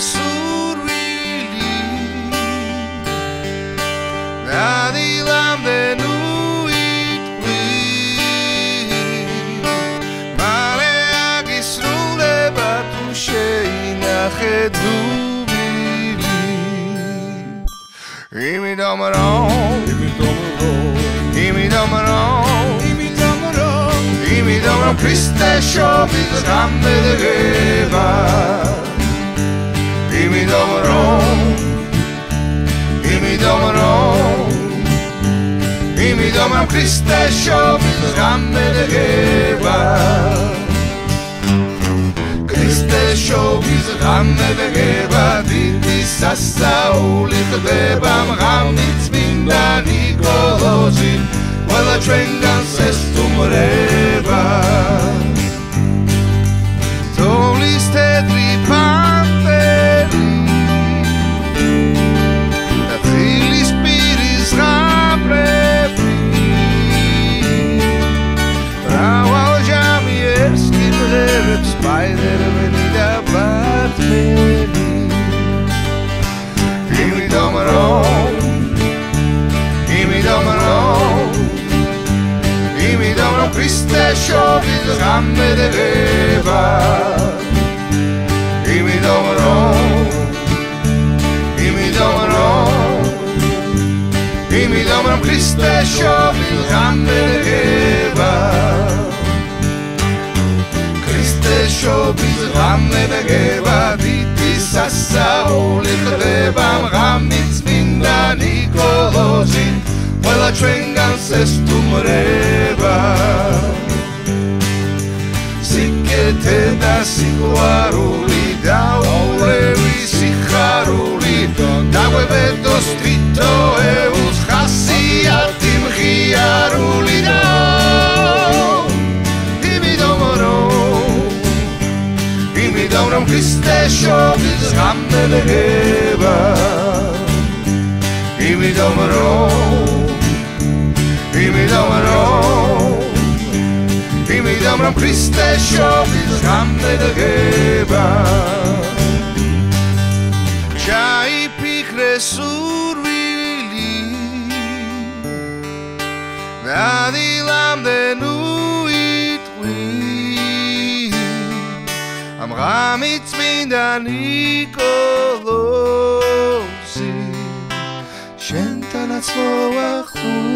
სურვილი ადილამდე ნუ იტყვი მალე აგისრულება თუ შეინახე დუბილი იმედომ რომ ქრისტეს შობის გამედგება იმედომ რომ ქრისტეს შობის გამედგება ქრისტეს შობის გამედგება დიდი სასაული ხდება მღამით წმინდა ნიკოლოზი ყველა ჩვენგან სესტუმრება თოვლის თეთრი პანტერი და ცილის პირის ღამრები მრავალჟამი ერს კითხებს სპაიდერმენი და ბატმენი იმედომ რომ ქრისტეს შობის გამედგება იმედომ რომ ქრისტეს შობის გამედგება ქრისტეს შობის გამედგება დიდი სასაული ხდება მღამით წმინდა ნიკოლოზი ყველა ჩვენგან სესტუმრება სიკეთე და სიყვარული დაულევი სიხარული დაგვებედოს თვითოეულს ხასიათი მხიარული და იმედომ რომ ქრისტეს შობის გამედგება იმედომ რომ ქრისტეს შობის გამედგება ჩაიფიქრე სურვილი ადილამდე ნუ იტყვი ამ ღამით წმინდა ნიკოლოზი შენთანაც მოვახურე